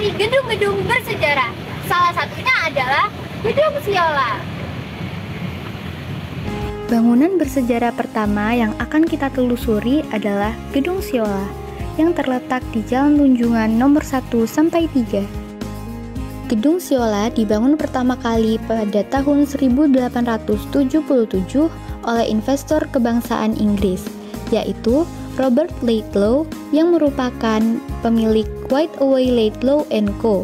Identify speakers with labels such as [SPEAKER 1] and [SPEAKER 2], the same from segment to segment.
[SPEAKER 1] menelusuri gedung-gedung bersejarah. Salah satunya adalah Gedung Siola.
[SPEAKER 2] Bangunan bersejarah pertama yang akan kita telusuri adalah Gedung Siola yang terletak di Jalan Tunjungan nomor 1 sampai 3. Gedung Siola dibangun pertama kali pada tahun 1877 oleh investor kebangsaan Inggris, yaitu Robert Laidlaw yang merupakan pemilik Whiteaway Laidlaw & Co.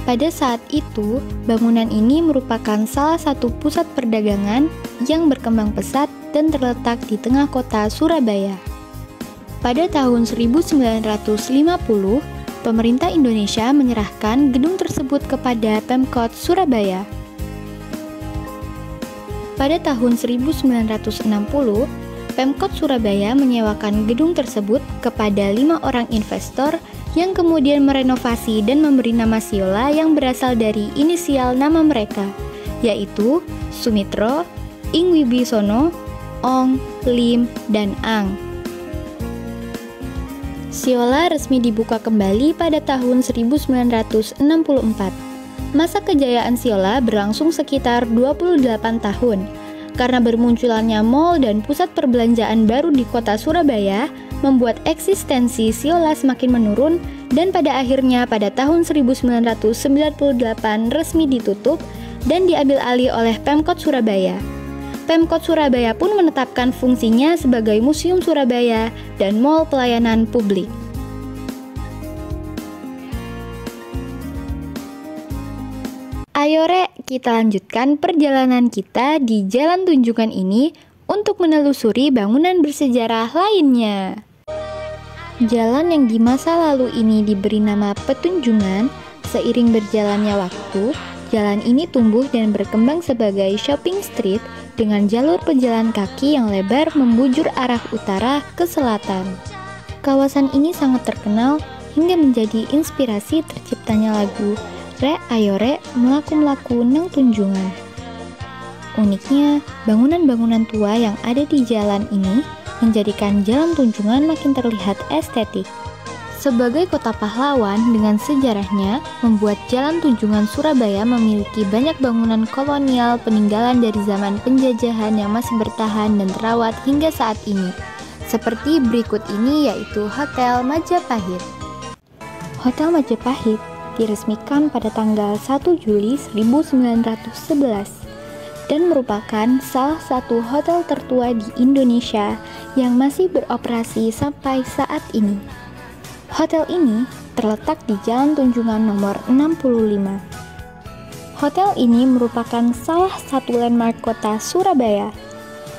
[SPEAKER 2] Pada saat itu, bangunan ini merupakan salah satu pusat perdagangan yang berkembang pesat dan terletak di tengah kota Surabaya. Pada tahun 1950, pemerintah Indonesia menyerahkan gedung tersebut kepada Pemkot Surabaya. Pada tahun 1960, Pemkot Surabaya menyewakan gedung tersebut kepada 5 orang investor yang kemudian merenovasi dan memberi nama Siola yang berasal dari inisial nama mereka, yaitu Sumitro, Ing Wibisono, Ong, Lim, dan Ang. Siola resmi dibuka kembali pada tahun 1964. Masa kejayaan Siola berlangsung sekitar 28 tahun. Karena bermunculannya mal dan pusat perbelanjaan baru di kota Surabaya, membuat eksistensi Siola semakin menurun dan pada akhirnya pada tahun 1998 resmi ditutup dan diambil alih oleh Pemkot Surabaya. Pemkot Surabaya pun menetapkan fungsinya sebagai Museum Surabaya dan Mall Pelayanan Publik. Ayo Rek, kita lanjutkan perjalanan kita di Jalan Tunjungan ini untuk menelusuri bangunan bersejarah lainnya. Jalan yang di masa lalu ini diberi nama Petunjungan, seiring berjalannya waktu, jalan ini tumbuh dan berkembang sebagai shopping street dengan jalur pejalan kaki yang lebar membujur arah utara ke selatan. Kawasan ini sangat terkenal hingga menjadi inspirasi terciptanya lagu Rek ayo rek melaku-melaku nang tunjungan. Uniknya, bangunan-bangunan tua yang ada di jalan ini menjadikan Jalan Tunjungan makin terlihat estetik. Sebagai kota pahlawan dengan sejarahnya, membuat Jalan Tunjungan Surabaya memiliki banyak bangunan kolonial peninggalan dari zaman penjajahan yang masih bertahan dan terawat hingga saat ini. Seperti berikut ini, yaitu Hotel Majapahit. Hotel Majapahit diresmikan pada tanggal 1 Juli 1911 dan merupakan salah satu hotel tertua di Indonesia yang masih beroperasi sampai saat ini. Hotel ini terletak di Jalan Tunjungan nomor 65. Hotel ini merupakan salah satu landmark kota Surabaya.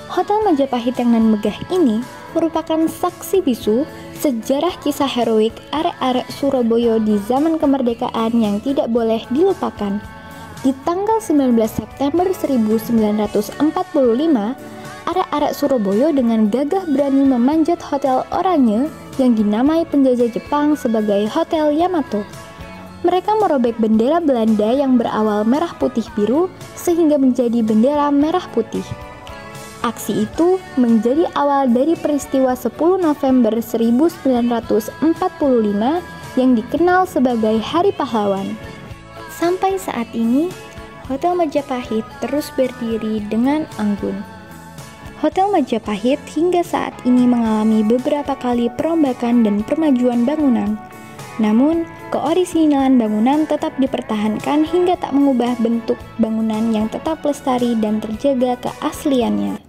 [SPEAKER 2] Hotel Majapahit yang nan megah ini merupakan saksi bisu sejarah kisah heroik arek-arek Surabaya di zaman kemerdekaan yang tidak boleh dilupakan. Di tanggal 19 September 1945, arek-arek Surabaya dengan gagah berani memanjat Hotel Oranye yang dinamai penjajah Jepang sebagai Hotel Yamato. Mereka merobek bendera Belanda yang berawal merah putih biru sehingga menjadi bendera merah putih. Aksi itu menjadi awal dari peristiwa 10 November 1945 yang dikenal sebagai Hari Pahlawan. Sampai saat ini, Hotel Majapahit terus berdiri dengan anggun. Hotel Majapahit hingga saat ini mengalami beberapa kali perombakan dan permajuan bangunan. Namun, keorisinalan bangunan tetap dipertahankan hingga tak mengubah bentuk bangunan yang tetap lestari dan terjaga keasliannya.